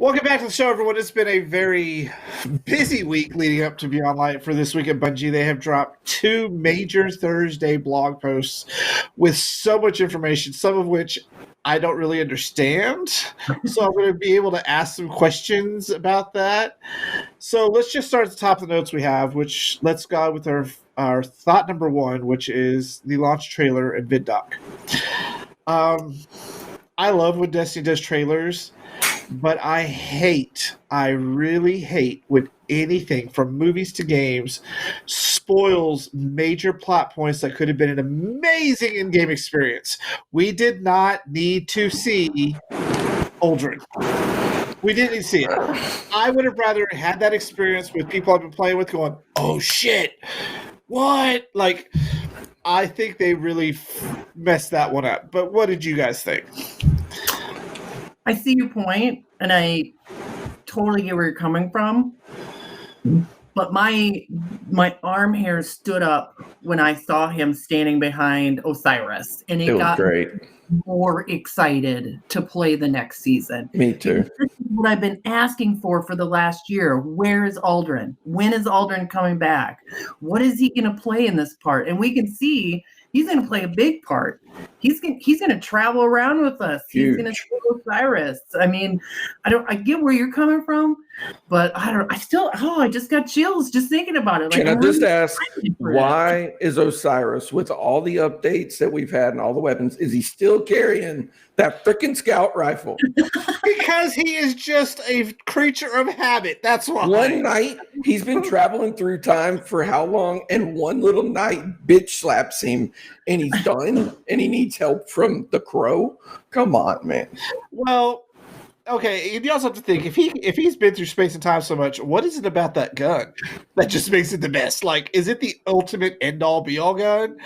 Welcome back to the show, everyone. It's been a very busy week leading up to Beyond Light for this week at Bungie. They have dropped 2 major Thursday blog posts with so much information, some of which I don't really understand. So I'm going to be able to ask some questions about that. So let's just start at the top of the notes we have, which let's go with our thought number 1, which is the launch trailer and VidDoc. I love when Destiny does trailers. But I really hate when anything from movies to games spoils major plot points that could have been an amazing in-game experience. We did not need to see Aldrin. We didn't need to see it. I would have rather had that experience with people I've been playing with going, oh shit, what? Like, I think they really messed that one up. But what did you guys think? I see your point, and I totally get where you're coming from. But my arm hair stood up when I saw him standing behind Osiris, and it got great. More excited to play the next season. Me too. This is what I've been asking for the last year. Where is Aldrin? When is Aldrin coming back? What is he going to play in this part? And we can see he's going to play a big part. He's going to travel around with us. Huge. He's going to show Osiris. I mean, I get where you're coming from, but I just got chills just thinking about it. Can I just ask, why is Osiris, with all the updates that we've had and all the weapons, is he still carrying that freaking scout rifle? Because he is just a creature of habit. That's why. One night, he's been traveling through time for how long? And one little night, bitch slaps him, and he's done, and he needs help from the crow. Come on, man. Well, okay, you also have to think, if he's been through space and time so much, what is it about that gun that just makes it the best? Like, is it the ultimate end-all be-all gun?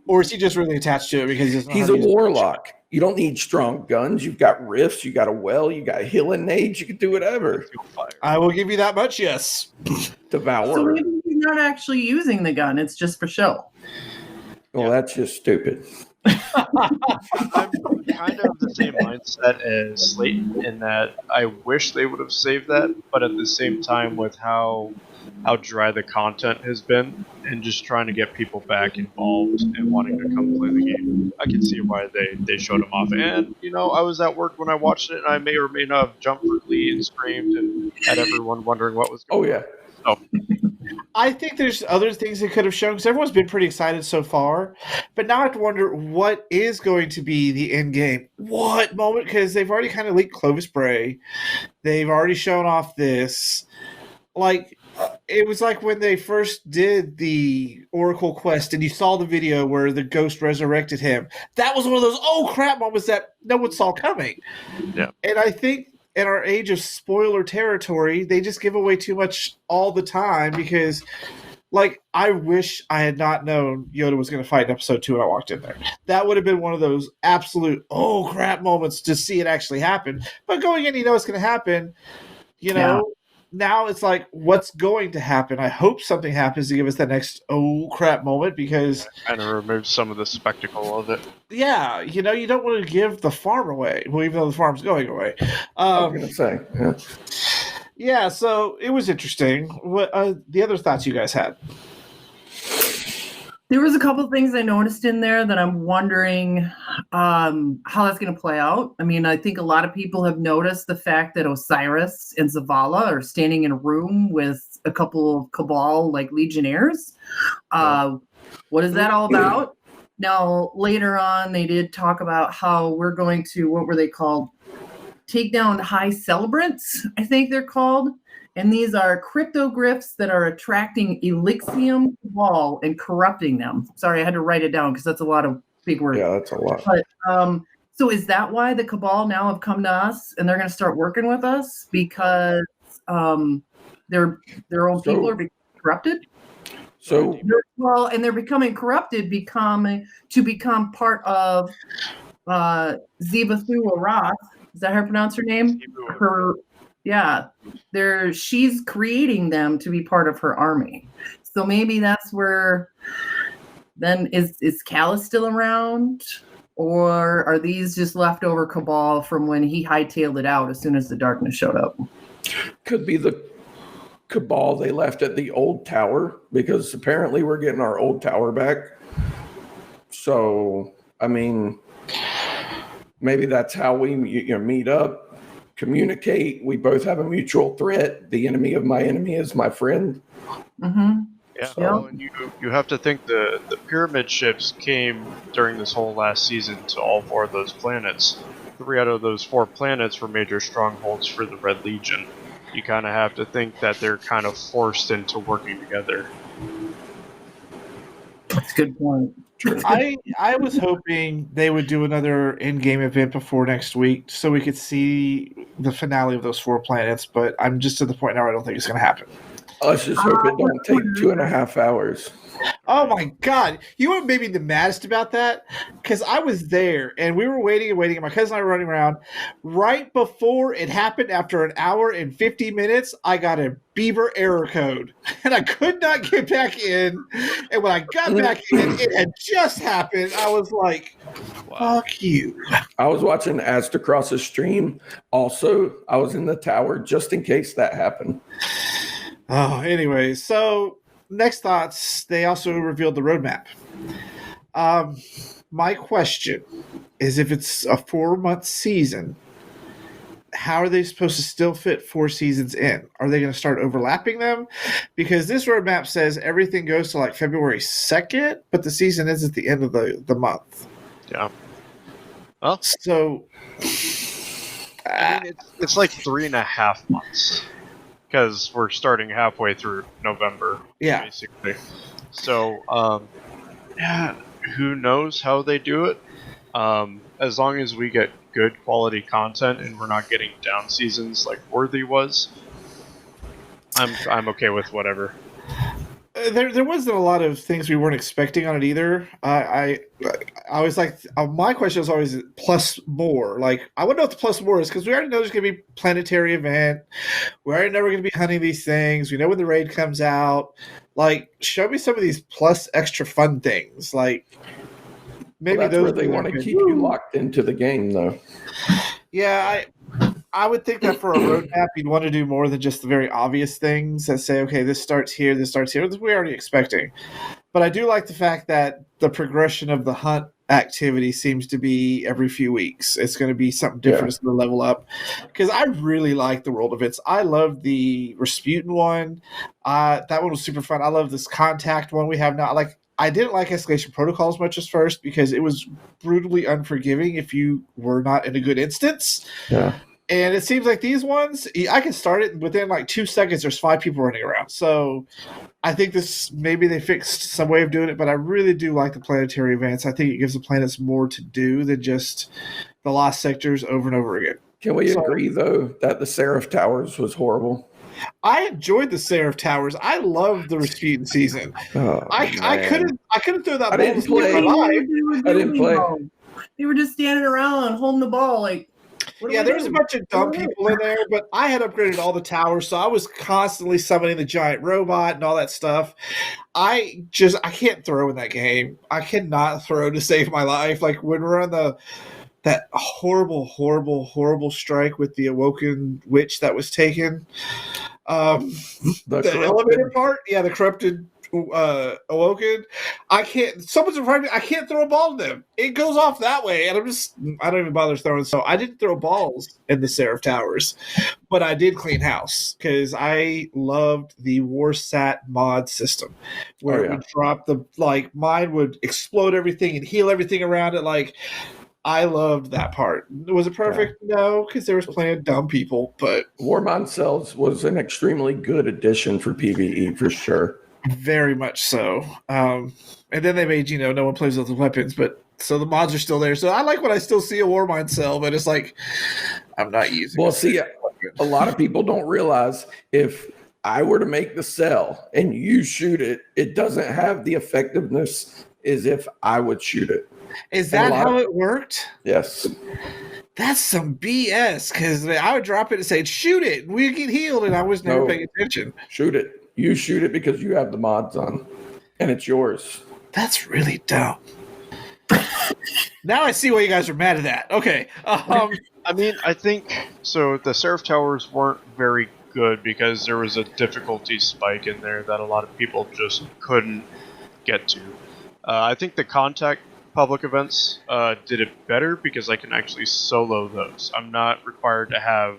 Or is he just really attached to it because he's a warlock? You don't need strong guns. You've got rifts, you got a well, you got healing nades, you can do whatever. I will give you that much, yes. Devour. So maybe he's not actually using the gun, it's just for show. Well, that's just stupid. I'm kind of the same mindset as Slayton in that I wish they would have saved that, but at the same time, with how dry the content has been and just trying to get people back involved and wanting to come play the game, I can see why they showed him off. And I was at work when I watched it, and I may or may not have jumped for glee and screamed and had everyone wondering what was going on. Oh yeah. I think there's other things they could have shown because everyone's been pretty excited so far. But now I have to wonder what is going to be the end game. What moment? Because they've already kind of leaked Clovis Bray. They've already shown off this. Like, it was like when they first did the Oracle quest and you saw the video where the ghost resurrected him. That was one of those, oh crap moments that no one saw coming. Yeah. And I think in our age of spoiler territory, they just give away too much all the time because, like, I wish I had not known Yoda was going to fight in episode 2 when I walked in there. That would have been one of those absolute, oh crap moments to see it actually happen. But going in, it's going to happen, Now it's like, what's going to happen? I hope something happens to give us that next oh crap moment because kind of removes some of the spectacle of it. Yeah, you don't want to give the farm away. Well, even though the farm's going away. I was gonna say. Yeah. Yeah, so it was interesting. What the other thoughts you guys had? There was a couple of things I noticed in there that I'm wondering how that's going to play out. I mean, I think a lot of people have noticed the fact that Osiris and Zavala are standing in a room with a couple of Cabal, like, Legionnaires. What is that all about? Now, later on, they did talk about how we're going to, what were they called? Take down High Celebrants, I think they're called. And these are cryptoglyphs that are attracting Elixium Cabal and corrupting them. Sorry, I had to write it down because that's a lot of big words. Yeah, that's a lot. But so is that why the Cabal now have come to us and they're going to start working with us because their own people are becoming corrupted? So and they're becoming corrupted, to become part of Zibathu Arath. Is that how you pronounce her name? She's creating them to be part of her army. So maybe that's where then is Callus still around? or are these just leftover cabal from when he hightailed it out as soon as the darkness showed up? Could be the cabal they left at the old tower, because apparently we're getting our old tower back. So, I mean, maybe that's how we meet up, communicate. We both have a mutual threat. The enemy of my enemy is my friend. Mm-hmm. Yeah, Yep. well, and you have to think the pyramid ships came during this whole last season to all 4 of those planets. 3 out of those 4 planets were major strongholds for the Red Legion. You kind of have to think that they're kind of forced into working together. That's a good point. I was hoping they would do another in-game event before next week so we could see the finale of those 4 planets, but I'm just to the point now I don't think it's going to happen. Let's just hope it don't take 2.5 hours. Oh my God. You know what made me the maddest about that? Because I was there and we were waiting and waiting, and my cousin and I were running around. Right before it happened, after an hour and 50 minutes, I got a Beaver error code and I could not get back in. And when I got back in, it had just happened. I was like, fuck you. I was watching Astacross's stream. Also, I was in the tower just in case that happened. Oh, anyway, so next thoughts, they also revealed the roadmap. My question is, if it's a 4-month season, how are they supposed to still fit 4 seasons in? Are they going to start overlapping them? Because this roadmap says everything goes to like February 2nd, but the season is at the end of the month. Yeah. Well, So I mean, it's like 3.5 months. Because we're starting halfway through November, yeah, basically. So, yeah, who knows how they do it? As long as we get good quality content and we're not getting down seasons like Worthy was, I'm okay with whatever. there wasn't a lot of things we weren't expecting on it either. I always like, my question is always plus more. Like, I wouldn't know what the plus more is, because we already know there's going to be planetary event. We already know we're going to be hunting these things. We know when the raid comes out. Like, show me some of these plus extra fun things. Like, maybe that's those where they want to keep you locked into the game, though. Yeah, I would think that for a roadmap, you'd want to do more than just the very obvious things that say, okay, this starts here, this starts here. This we're already expecting. But I do like the fact that the progression of the hunt activity seems to be every few weeks. It's going to be something different. It's going to level up. Because I really like the world events. I love the Rasputin one. That one was super fun. I love this Contact one we have now. I didn't like Escalation Protocol as much as first, because it was brutally unforgiving if you were not in a good instance. Yeah. And it seems like these ones, I can start it within like 2 seconds. There's 5 people running around. So I think maybe they fixed some way of doing it, but I really do like the planetary events. I think it gives the planets more to do than just the lost sectors over and over again. Can we agree, though, that the Seraph Towers was horrible? I enjoyed the Seraph Towers. I loved the Rasputin season. Oh, I couldn't throw that I ball didn't to save my life. I didn't play. They were just standing around holding the ball, like. Yeah, there was a bunch of dumb people in there, but I had upgraded all the towers, so I was constantly summoning the giant robot and all that stuff. I can't throw in that game. I cannot throw to save my life. Like when we're on that horrible, horrible, horrible strike with the Awoken Witch that was taken. The elevator part, yeah, the corrupted Awoken. Someone's in front of me, I can't throw a ball to them. It goes off that way, and I don't even bother throwing. So I didn't throw balls in the Seraph Towers, but I did clean house because I loved the Warsat mod system where it would drop mine would explode everything and heal everything around it. I loved that part. Was it perfect? Yeah. No, because there was plenty of dumb people, but Warmond Cells was an extremely good addition for PvE for sure. Very much so. And then they made, no one plays with the weapons, but so the mods are still there. So I like when I still see a Warmind cell, but it's like, I'm not using it. Well, see, a lot of people don't realize if I were to make the cell and you shoot it, it doesn't have the effectiveness as if I would shoot it. Is that how it worked? Yes. That's some BS, because I would drop it and say, shoot it, and we get healed, and I was never paying attention. Shoot it. You shoot it because you have the mods on, and it's yours. That's really dumb. Now I see why you guys are mad at that. Okay. I mean, I think so. The Seraph Towers weren't very good because there was a difficulty spike in there that a lot of people just couldn't get to. I think the Contact public events did it better because I can actually solo those. I'm not required to have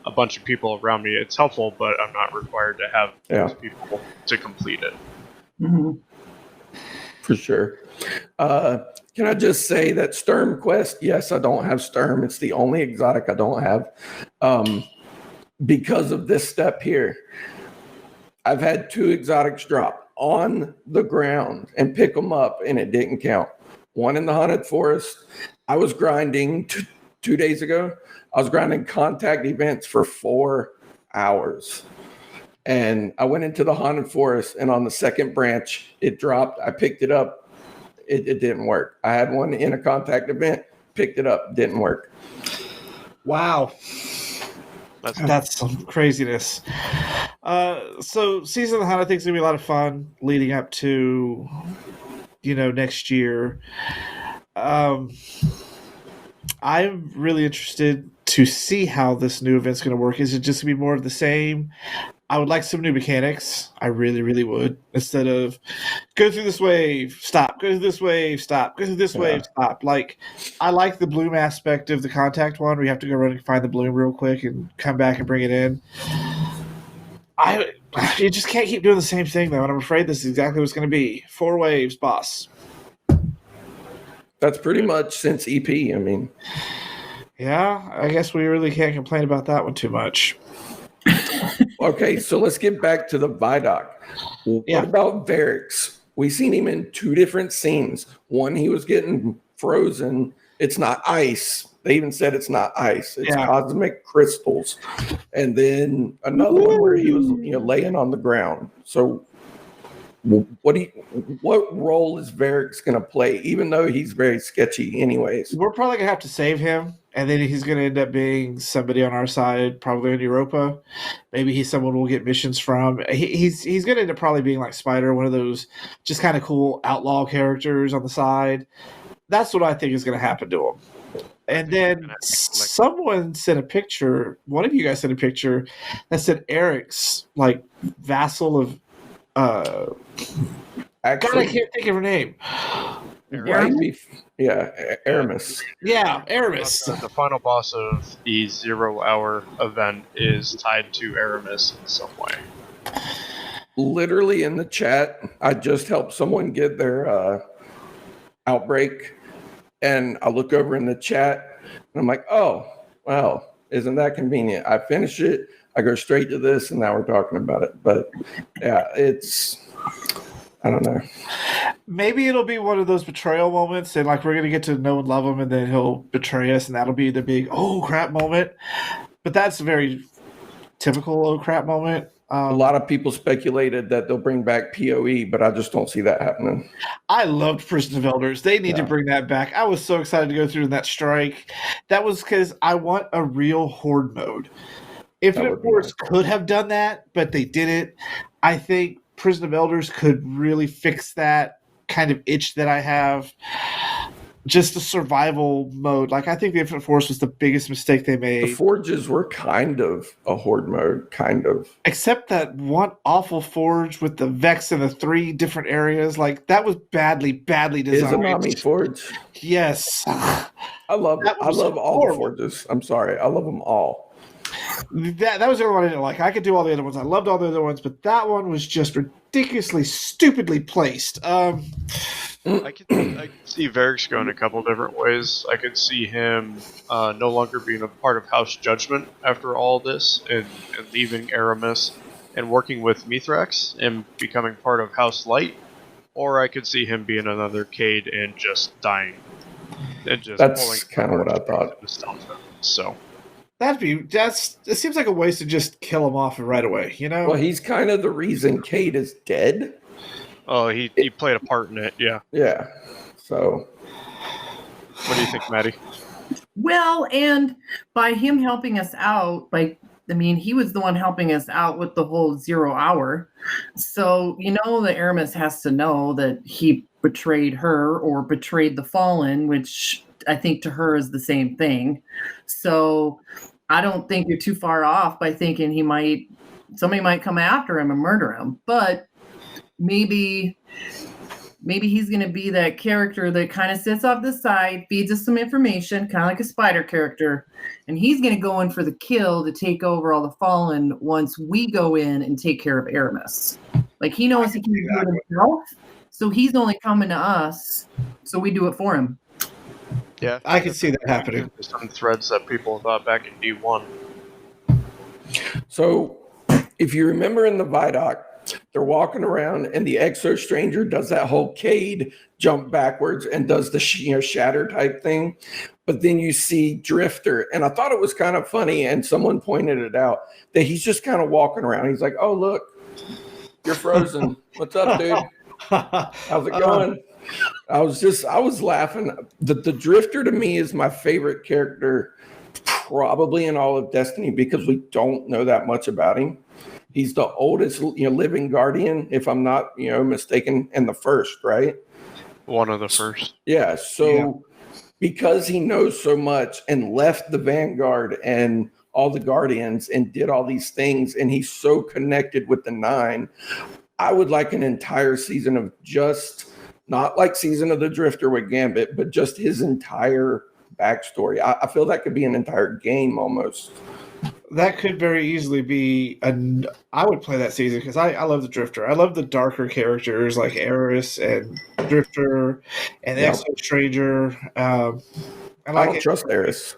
a bunch of people around me. It's helpful, but I'm not required to have those people to complete it. Mm-hmm. For sure. Can I just say that Sturm Quest, yes, I don't have Sturm. It's the only exotic I don't have. Because of this step here, I've had 2 exotics drop on the ground and pick them up, and it didn't count. One in the Haunted Forest. I was grinding 2 days ago. I was grinding contact events for 4 hours. And I went into the Haunted Forest, and on the second branch, it dropped. I picked it up. It didn't work. I had one in a contact event, picked it up, didn't work. Wow. That's some craziness. So Season of the Hunt, I think, is going to be a lot of fun leading up to, next year. I'm really interested to see how this new event's going to work. Is it just going to be more of the same? I would like some new mechanics. I really, really would. Instead of go through this wave, stop, go through this wave, stop, go through this wave, stop. Like, I like the bloom aspect of the contact one. We have to go run and find the bloom real quick and come back and bring it in. You just can't keep doing the same thing, though, and I'm afraid this is exactly what it's going to be. 4 waves, boss. That's pretty much since EP, I mean. Yeah, I guess we really can't complain about that one too much. Okay, so let's get back to the Vidoc. What about Varix? We seen him in 2 different scenes. One, he was getting frozen. It's not ice. They even said it's not ice. It's cosmic crystals. And then another one where he was laying on the ground. So what role is Varix going to play, even though he's very sketchy anyways? We're probably going to have to save him, and then he's going to end up being somebody on our side, probably in Europa. Maybe he's someone we'll get missions from. He's going to end up probably being like Spider, one of those just kind of cool outlaw characters on the side. That's what I think is going to happen to him. And then someone sent a picture, one of you guys sent a picture that said Eric's like vassal of actually, God, I can't think of her name. Aramis. Yeah, Aramis. The final boss of the 0 hour event is tied to Aramis in some way. Literally in the chat, I just helped someone get their outbreak, and I look over in the chat, and I'm like, oh, well, isn't that convenient? I finish it, I go straight to this, and now we're talking about it. But yeah, I don't know. Maybe it'll be one of those betrayal moments, and like we're gonna get to know and love him, and then he'll betray us, and that'll be the big oh crap moment. But that's a very typical oh crap moment. A lot of people speculated that they'll bring back PoE, but I just don't see that happening. I loved Prison of Elders. They need to bring that back. I was so excited to go through that strike. That was because I want a real Horde mode. Infinite Force could have done that, but they didn't. I think Prison of Elders could really fix that kind of itch that I have. Just the survival mode. Like, I think the Infinite Force was the biggest mistake they made. The Forges were kind of a Horde mode, kind of. Except that one awful Forge with the Vex in the 3 different areas. Like, that was badly designed. Izanami Forge? Yes. I love all the Forges. I'm sorry. I love them all. That was the only one I didn't like. I could do all the other ones. I loved all the other ones, but that one was just ridiculously, stupidly placed. I could see Varix going a couple different ways. I could see him no longer being a part of House Judgment after all this and leaving Aramis and working with Mithrax and becoming part of House Light. Or I could see him being another Cade and just dying. And just that's kind of what I thought. So it seems like a waste to just kill him off right away, you know? Well, he's kind of the reason Cade is dead. Oh, he played a part in it, yeah. Yeah. So what do you think, Maddie? Well, and by him helping us out, he was the one helping us out with the whole 0 hour. So, the Aramis has to know that he betrayed her or betrayed the Fallen, which I think to her is the same thing. So I don't think you're too far off by thinking somebody might come after him and murder him. But maybe he's going to be that character that kind of sits off the side, feeds us some information, kind of like a spider character, and he's going to go in for the kill to take over all the Fallen once we go in and take care of Aramis. Like, he knows he can do it himself, so he's only coming to us, so we do it for him. Yeah, I can see that happening. Some threads that people thought back in D1. So, if you remember in the Vidoc, they're walking around and the Exo Stranger does that whole Cade jump backwards and does the shatter type thing. But then you see Drifter, and I thought it was kind of funny, and someone pointed it out, that he's just kind of walking around. He's like, oh, look, you're frozen. What's up, dude? How's it going? I was laughing. The Drifter to me is my favorite character probably in all of Destiny because we don't know that much about him. He's the oldest, living Guardian, if I'm not, mistaken, and the first, right? One of the first. Yeah. So because he knows so much and left the Vanguard and all the Guardians and did all these things, and he's so connected with the Nine, I would like an entire season of just not like Season of the Drifter with Gambit, but just his entire backstory. I feel that could be an entire game almost. That could very easily be I would play that season because I love the Drifter. I love the darker characters like Eris and Drifter and Exo Stranger. I don't trust Eris.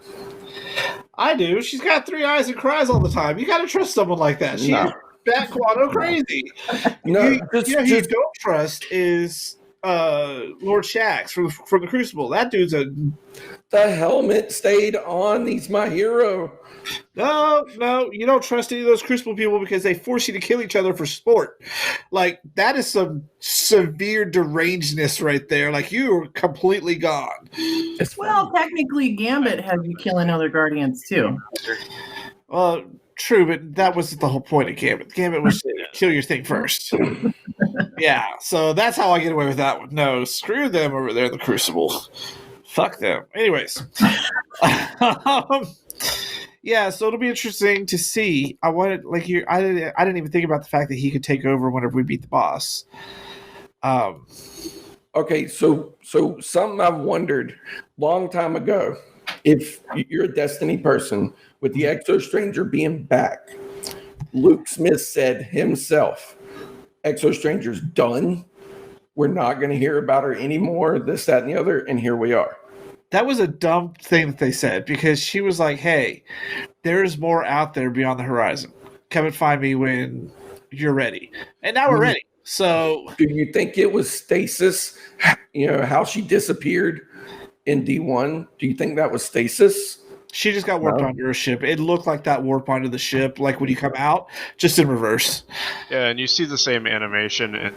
I do. She's got 3 eyes and cries all the time. You got to trust someone like that. She's bat Quado crazy. No, who you don't trust is Lord Shaxx from the Crucible. That dude's the helmet stayed on. He's my hero. No, you don't trust any of those Crucible people because they force you to kill each other for sport. Like, that is some severe derangedness right there. Like, you are completely gone. Well, technically, Gambit has you killing other Guardians, too. Well, true, but that wasn't the whole point of Gambit. Gambit was kill your thing first. Yeah, so that's how I get away with that one. No, screw them over there in the Crucible. Fuck them. Anyways. Yeah, so it'll be interesting to see. I didn't even think about the fact that he could take over whenever we beat the boss. Okay, so something I've wondered long time ago, if you're a Destiny person, with the Exo Stranger being back, Luke Smith said himself, Exo Stranger's done. We're not going to hear about her anymore, this, that, and the other, and here we are. That was a dumb thing that they said because she was like, hey, there's more out there beyond the horizon. Come and find me when you're ready. And now we're ready. So do you think it was stasis? How she disappeared in D1? Do you think that was stasis? She just got warped onto her ship. It looked like that warp onto the ship, like when you come out, just in reverse. Yeah, and you see the same animation in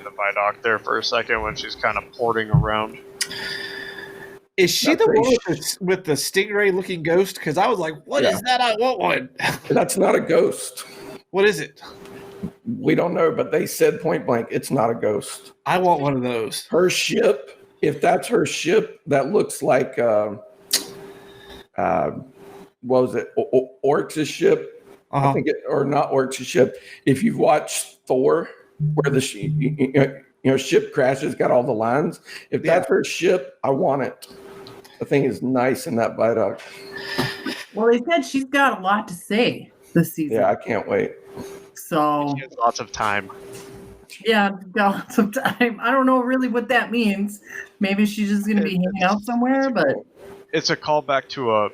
the Vidoc there for a second when she's kind of porting around. Is she the one with the stingray-looking ghost? Because I was like, what is that? I want one. That's not a ghost. What is it? We don't know, but they said point blank, it's not a ghost. I want one of those. Her ship, if that's her ship, that looks like, what was it, Orcs' ship? I think or not Orcs' ship. If you've watched Thor, where the ship crashes, got all the lines. If that's her ship, I want it. The thing is nice in that Vidoc. Well, they said she's got a lot to say this season. Yeah, I can't wait. So she has lots of time. Yeah, got lots of time. I don't know really what that means. Maybe she's just going to be hanging out somewhere, but it's a callback to a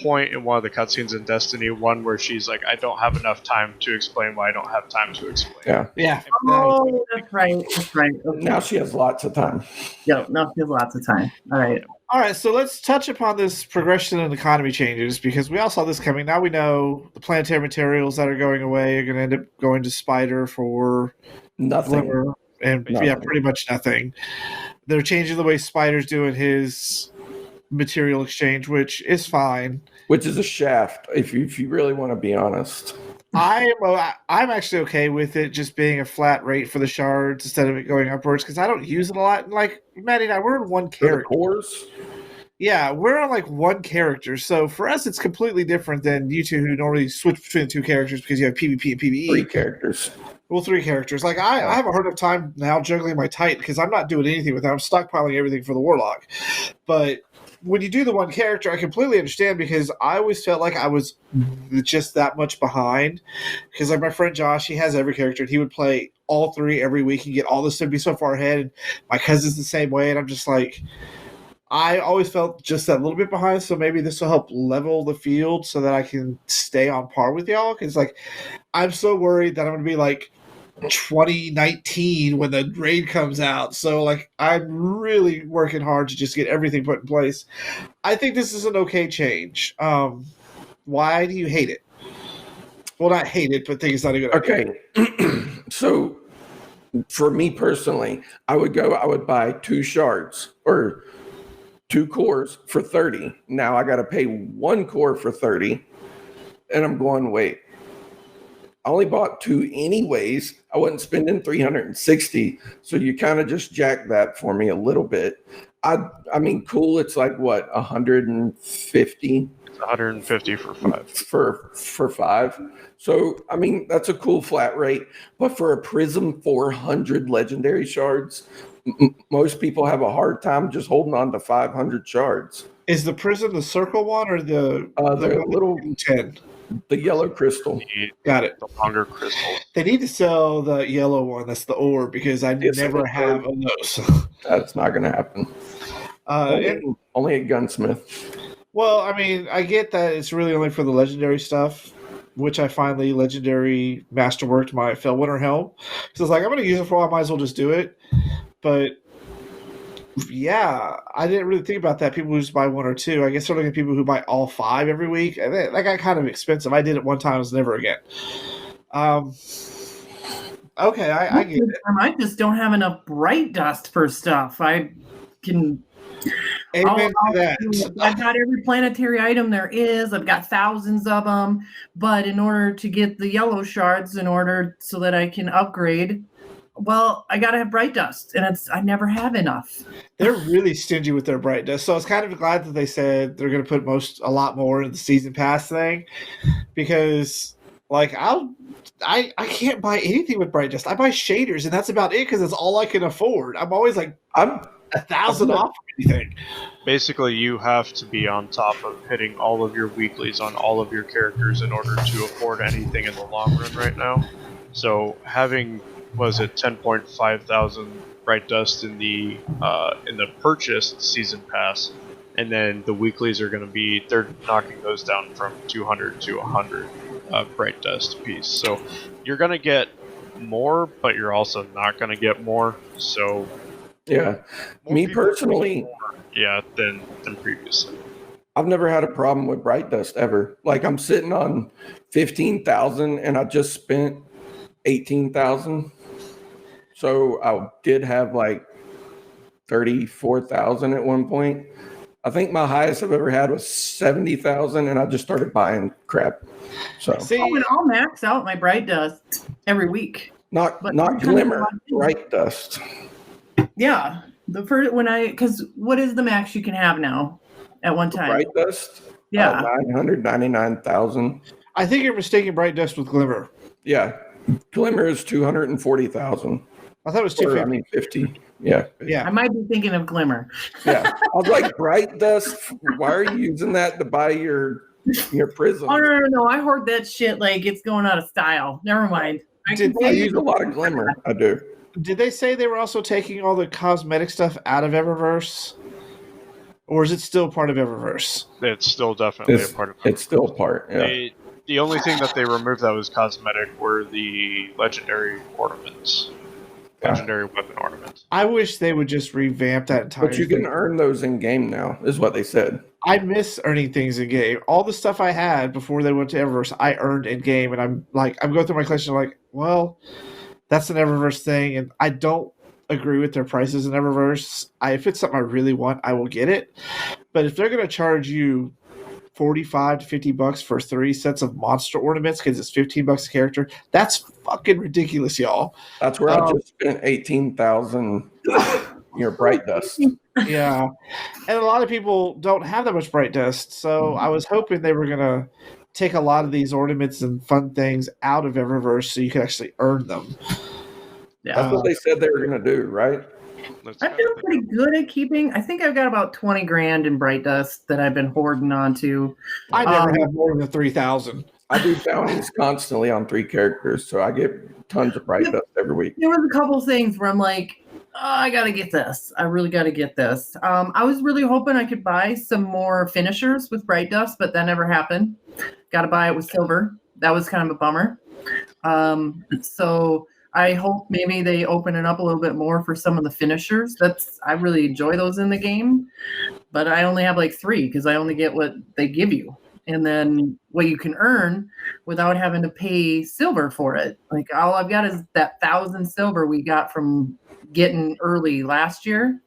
point in one of the cutscenes in Destiny 1 where she's like, I don't have enough time to explain why I don't have time to explain. Yeah. Oh, that's right. Okay. Now she has lots of time. Yep, now she has lots of time. All right, so let's touch upon this progression and economy changes because we all saw this coming. Now we know the planetary materials that are going away are going to end up going to Spider for nothing. Yeah, pretty much nothing. They're changing the way Spider's doing his material exchange, which is fine. Which is a shaft, if you really want to be honest. I'm actually okay with it just being a flat rate for the shards instead of it going upwards because I don't use it a lot. Like Maddie and I, we're in one character. Cores? Yeah, we're on like one character. So for us, it's completely different than you two who normally switch between the two characters because you have PvP and PvE. 3 characters. Well, 3 characters. Like I have a hard enough time now juggling my Titan because I'm not doing anything with it. I'm stockpiling everything for the Warlock. But when you do the one character, I completely understand because I always felt like I was just that much behind. Because like my friend Josh, he has every character and he would play all 3 every week and get all this and be so far ahead. And my cousin's the same way, and I'm just like, I always felt just that little bit behind. So maybe this will help level the field so that I can stay on par with y'all. Because like, I'm so worried that I'm going to be like 2019 when the raid comes out. So like, I'm really working hard to just get everything put in place. I think this is an okay change. Why do you hate it? Well, not hate it, but think it's not a good idea. Okay. So for me personally, I would buy 2 shards or 2 cores for 30. Now I got to pay 1 core for 30. And I'm going, wait, I only bought 2 anyways. I wasn't spending 360. So you kind of just jacked that for me a little bit. I mean, cool. It's like what, 150? It's 150 for 5. For 5. So, I mean, that's a cool flat rate. But for a Prism 400 legendary shards, most people have a hard time just holding on to 500 shards. Is the prism the circle one or the little 10? The yellow crystal. Got it. The longer crystal. They need to sell the yellow one. That's the orb because I never have of those. That's not going to happen. Only a gunsmith. Well, I mean, I get that it's really only for the legendary stuff, which I finally legendary masterworked my Fellwinter helm. So it's like, I'm going to use it for a while. I might as well just do it. But yeah, I didn't really think about that. People who just buy 1 or 2. I guess they're looking at people who buy all 5 every week. And that got kind of expensive. I did it one time. It was never again. Okay, I get it. I just don't have enough bright dust for stuff. I can... Amen to that. I've got every planetary item there is. I've got thousands of them. But in order to get the yellow shards, so that I can upgrade... Well, I gotta have bright dust, and I never have enough. They're really stingy with their bright dust, so I was kind of glad that they said they're going to put a lot more in the season pass thing, because like I can't buy anything with bright dust. I buy shaders, and that's about it because it's all I can afford. I'm always like I'm 1,000 off anything. Basically, you have to be on top of hitting all of your weeklies on all of your characters in order to afford anything in the long run right now. So having 10.5 thousand bright dust in the purchased season pass, and then the weeklies are going to be, they're knocking those down from 200 to 100 bright dust piece. So you're going to get more, but you're also not going to get more. So yeah, me personally, than previously. I've never had a problem with bright dust ever. Like I'm sitting on 15,000 and I just spent 18,000. So I did have like 34,000 at one point. I think my highest I've ever had was 70,000, and I just started buying crap. So and I'll max out my bright dust every week. Not glimmer, bright dust. Yeah, the first because what is the max you can have now at one time? Bright dust. Yeah, 999,000. I think you're mistaking bright dust with glimmer. Yeah, glimmer is 240,000. I thought it was 250. 50. Yeah. I might be thinking of glimmer. Yeah, I was like, bright dust. Why are you using that to buy your prism? Oh no! I hoard that shit like it's going out of style. Never mind. I use a lot of glimmer. I do. Did they say they were also taking all the cosmetic stuff out of Eververse? Or is it still part of Eververse? It's still definitely a part of Eververse. It's still part, yeah. The only thing that they removed that was cosmetic were the legendary ornaments. Legendary weapon ornaments. I wish they would just revamp that entire But you can earn those in game now, is what they said. I miss earning things in game. All the stuff I had before they went to Eververse, I earned in game, and I'm going through my collection like, well, that's an Eververse thing, and I don't agree with their prices in Eververse. If it's something I really want, I will get it. But if they're going to charge you $45 to $50 for 3 sets of monster ornaments because it's $15 a character, that's fucking ridiculous, y'all. That's where I just spent 18,000 bright dust. Yeah, and a lot of people don't have that much bright dust, so I was hoping they were gonna take a lot of these ornaments and fun things out of Eververse so you could actually earn them. That's what they said they were going to do, right? I feel pretty good at keeping. I think I've got about 20 grand in bright dust that I've been hoarding onto. I never have more than 3,000. I do bounties constantly on 3 characters, so I get tons of bright dust every week. There was a couple things where I'm like, oh, I got to get this. I really got to get this. I was really hoping I could buy some more finishers with bright dust, but that never happened. Got to buy it with silver. That was kind of a bummer. So I hope maybe they open it up a little bit more for some of the finishers. I really enjoy those in the game, but I only have like 3 because I only get what they give you. And then what you can earn without having to pay silver for it. Like all I've got is that 1,000 silver we got from getting early last year.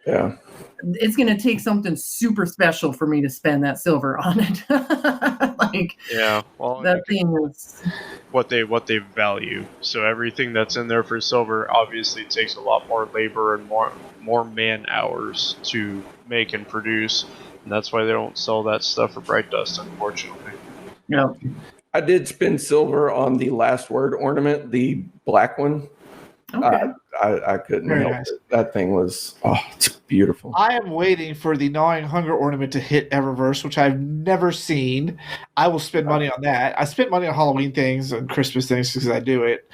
Yeah. It's going to take something super special for me to spend that silver on it. Yeah, well, that thing is what they value. So everything that's in there for silver obviously takes a lot more labor and more man hours to make and produce, and that's why they don't sell that stuff for bright dust, unfortunately. Yeah. I did spend silver on the last word ornament, the black one. Okay. I couldn't Very help nice. it. That thing was, it's beautiful. I am waiting for the Gnawing Hunger ornament to hit Eververse, which I've never seen. I will spend money on that. I spent money on Halloween things and Christmas things because I do it.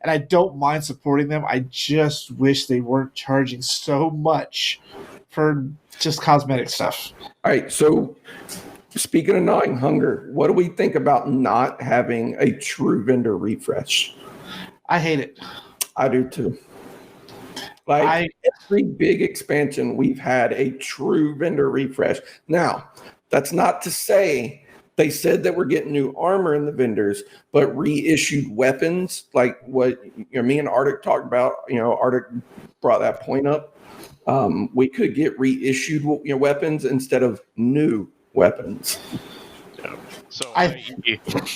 And I don't mind supporting them. I just wish they weren't charging so much for just cosmetic stuff. All right, so speaking of Gnawing Hunger, what do we think about not having a true vendor refresh? I hate it. I do too. Every big expansion, we've had a true vendor refresh. Now, that's not to say they said that we're getting new armor in the vendors, but reissued weapons, like what me and Arctic talked about. Arctic brought that point up. We could get reissued weapons instead of new weapons. Yeah. So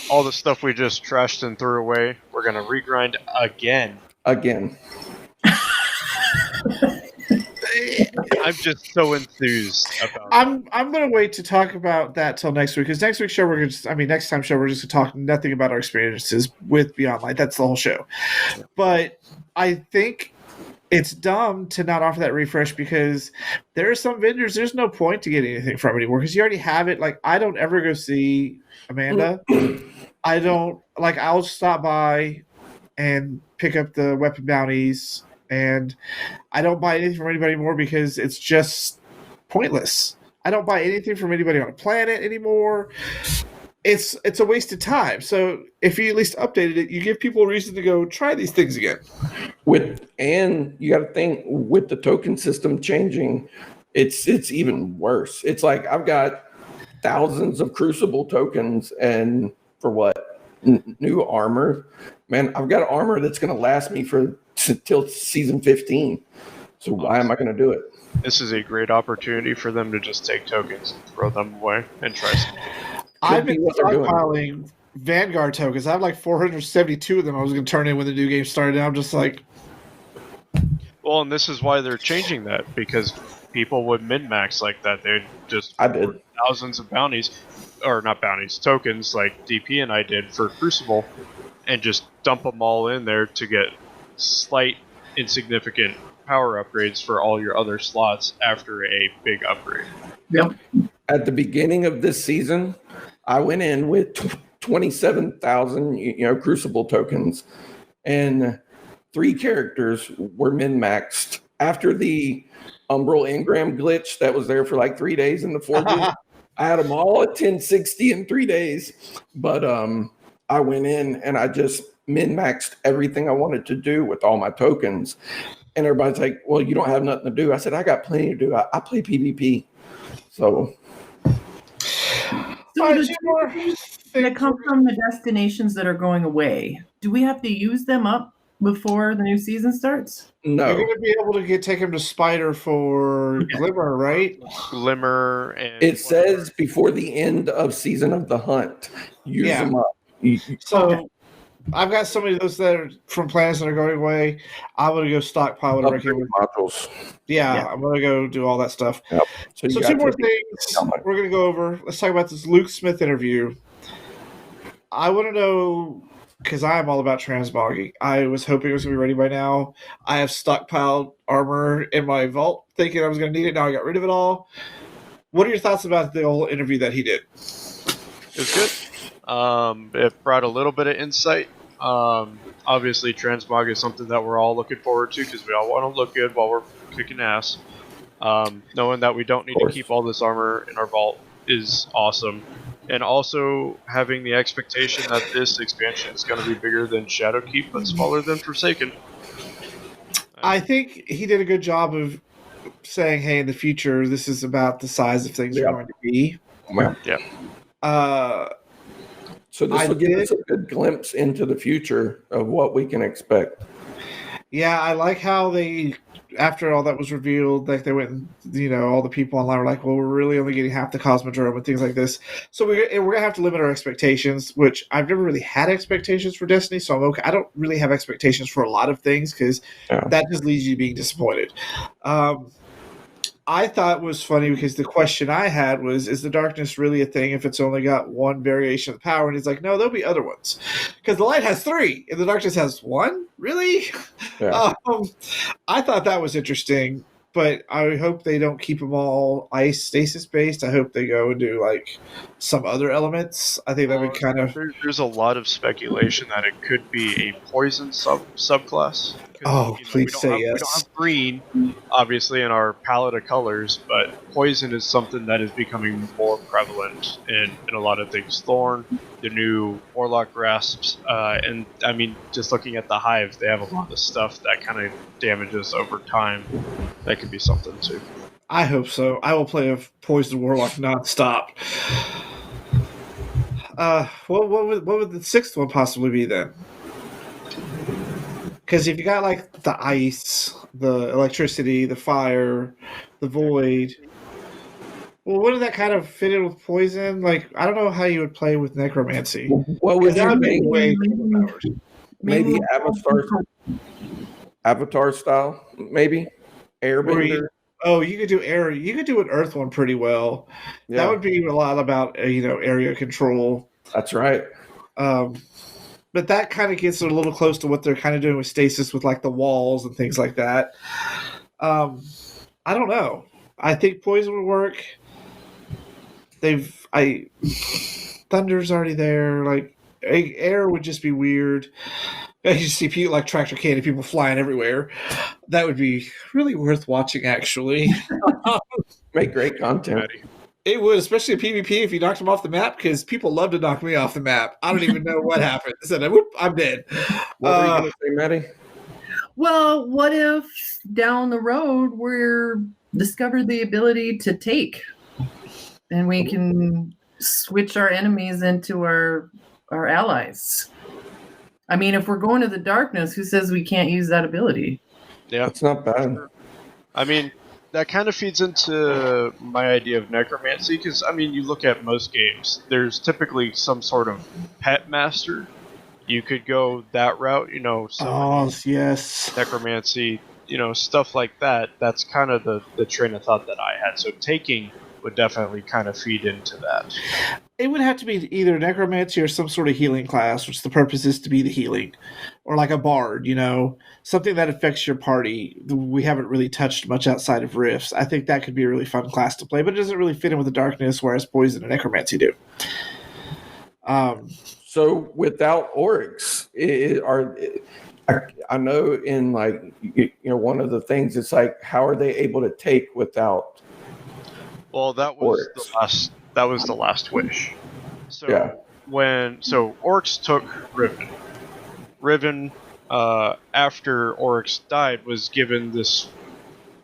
all the stuff we just trashed and threw away, we're gonna regrind again. I'm just so enthused about it. I'm going to wait to talk about that till next week, because next week's show next time show we're just going to talk nothing about our experiences with Beyond Light. That's the whole show. But I think it's dumb to not offer that refresh, because there are some vendors there's no point to getting anything from anymore because you already have it. Like, I don't ever go see Amanda. I'll stop by and pick up the weapon bounties, and I don't buy anything from anybody anymore because it's just pointless. I don't buy anything from anybody on the planet anymore. It's a waste of time. So if you at least updated it, you give people a reason to go try these things again. And you got to think, with the token system changing, it's even worse. It's like I've got thousands of Crucible tokens, and for what? New armor. Man, I've got armor that's going to last me till season 15. So why am I going to do it? This is a great opportunity for them to just take tokens and throw them away and try something. I've been stockpiling Vanguard tokens. I have like 472 of them I was going to turn in when the new game started. And I'm just like... Well, and this is why they're changing that, because people would min-max like that. They'd just thousands of bounties, or not bounties, tokens like DP and I did for Crucible, and just dump them all in there to get slight, insignificant power upgrades for all your other slots after a big upgrade. Yep. At the beginning of this season, I went in with 27,000 Crucible tokens, and 3 characters were min-maxed. After the Umbral Engram glitch that was there for like 3 days in the forges, I had them all at 1060 in 3 days. But I went in and I just min-maxed everything I wanted to do with all my tokens. And everybody's like, well, you don't have nothing to do. I said, I got plenty to do. I play PvP. So that come from the destinations that are going away, do we have to use them up before the new season starts? No. You're going to be able to take him to Spider for Glimmer, right? Glimmer and... It says before the end of Season of the Hunt. Use them up. So I've got so many of those that are from planets that are going away. I'm gonna go stockpile whatever I can. Modules. Yeah, I'm gonna go do all that stuff. Yep. So So you two got more to things we're gonna go over. Let's talk about this Luke Smith interview. I want to know, because I am all about transmogging. I was hoping it was going to be ready by now. I have stockpiled armor in my vault, thinking I was going to need it. Now I got rid of it all. What are your thoughts about the whole interview that he did? It was good. It brought a little bit of insight. Obviously, transmog is something that we're all looking forward to because we all want to look good while we're kicking ass. Knowing that we don't need to keep all this armor in our vault is awesome. And also having the expectation that this expansion is going to be bigger than Shadowkeep but smaller than Forsaken. I think he did a good job of saying, hey, in the future, this is about the size of things are going to be. Well, yeah. So this will give us a good glimpse into the future of what we can expect. Yeah, I like how they, after all that was revealed, like they went and, all the people online were like, well, we're really only getting half the Cosmodrome and things like this. So we're going to have to limit our expectations, which I've never really had expectations for Destiny, so I'm okay. I don't really have expectations for a lot of things because that just leads you to being disappointed. I thought was funny because the question I had was, is the darkness really a thing if it's only got one variation of power? And he's like, no, there'll be other ones. Because the light has 3 and the darkness has 1? Really? Yeah. I thought that was interesting, but I hope they don't keep them all ice stasis based. I hope they go and do like some other elements. I think that would kind of... There's a lot of speculation that it could be a poison subclass. Oh, please say yes. We don't have green, obviously, in our palette of colors, but poison is something that is becoming more prevalent in a lot of things. Thorn, the new Warlock Grasps, and I mean, just looking at the Hive, they have a lot of stuff that kind of damages over time. That could be something too. I hope so. I will play a Poison Warlock nonstop. What would the 6th one possibly be then? Because if you got like the ice, the electricity, the fire, the void, well, wouldn't that kind of fit in with poison? Like, I don't know how you would play with necromancy. What would you be way maybe Avatar style, maybe airbender. You could do air. You could do an earth one pretty well. Yeah. That would be a lot about area control. That's right. But that kind of gets a little close to what they're kind of doing with stasis with like the walls and things like that. I don't know. I think poison would work. Thunder's already there. Like air would just be weird. You see people like tractor candy, people flying everywhere. That would be really worth watching, actually. Make great content. It would, especially a PvP if you knocked them off the map, because people love to knock me off the map. I don't even know what happened. I said, I'm dead. What were you going to say, Maddie? Well, what if down the road we're discovered the ability to take, and we can switch our enemies into our allies? I mean, if we're going to the darkness, who says we can't use that ability? Yeah, it's not bad. I mean, that kind of feeds into my idea of necromancy, because, I mean, you look at most games, there's typically some sort of pet master. You could go that route, yes. Necromancy, stuff like that. That's kind of the train of thought that I had. So taking would definitely kind of feed into that. It would have to be either necromancy or some sort of healing class, which the purpose is to be the healing. Or like a bard, something that affects your party. We haven't really touched much outside of Rifts. I think that could be a really fun class to play, but it doesn't really fit in with the darkness, whereas poison and necromancy do. So without Oryx, I know in one of the things, it's like, how are they able to take without? Well, that was Oryx? That was the last wish. So yeah. Oryx took Riven. Riven, after Oryx died, was given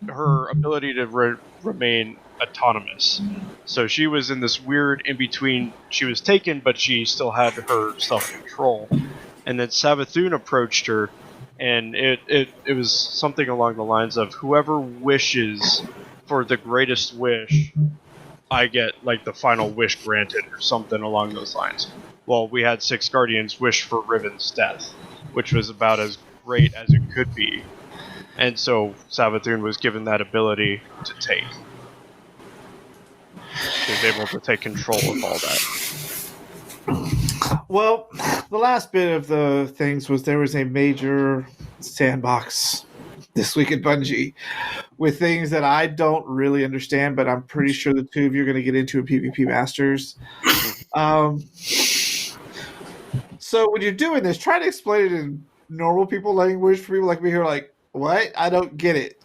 her ability to remain autonomous. So she was in this weird in between. She was taken, but she still had her self-control. And then Savathun approached her, and it was something along the lines of, whoever wishes for the greatest wish, I get like the final wish granted, or something along those lines. well, we had 6 Guardians wish for Riven's death, which was about as great as it could be. And so Savathun was given that ability to take. He was able to take control of all that. Well, the last bit of the things was there was a major sandbox this week at Bungie with things that I don't really understand, but I'm pretty sure the two of you are going to get into in PvP Masters. So when you're doing this, try to explain it in normal people language for people like me who are like, what? I don't get it.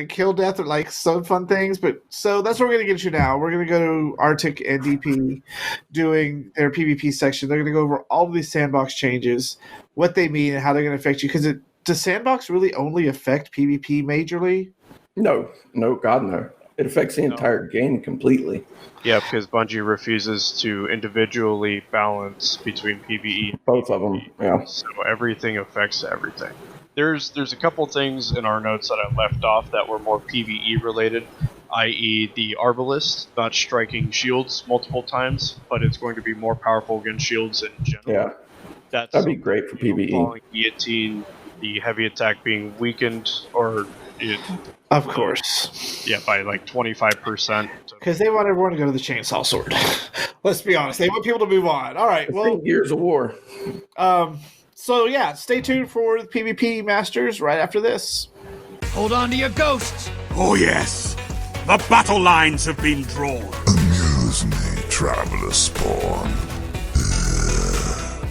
Kill death are like some fun things, but so that's what we're going to get to now. We're going to go to Arctic and DP doing their PvP section. They're going to go over all of these sandbox changes, what they mean, and how they're going to affect you. Because does sandbox really only affect PvP majorly? No, God, no. It affects the entire game completely. Yeah, because Bungie refuses to individually balance between PvE and both of them. Yeah. So everything affects everything. There's a couple things in our notes that I left off that were more PvE related, i.e. the Arbalist not striking shields multiple times, but it's going to be more powerful against shields in general. Yeah, that'd be great for PvE. Falling guillotine, the heavy attack being weakened, or of course, yeah, by like 25%. Because they want everyone to go to the chainsaw sword. Let's be honest, they want people to move on. All right, well, Gears of War. So yeah, stay tuned for the PvP Masters right after this. Hold on to your ghosts. Oh yes, the battle lines have been drawn. Amuse me, Traveler Spawn.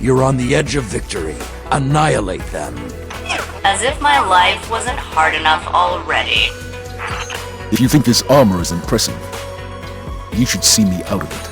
You're on the edge of victory. Annihilate them. As if my life wasn't hard enough already. If you think this armor is impressive, you should see me out of it.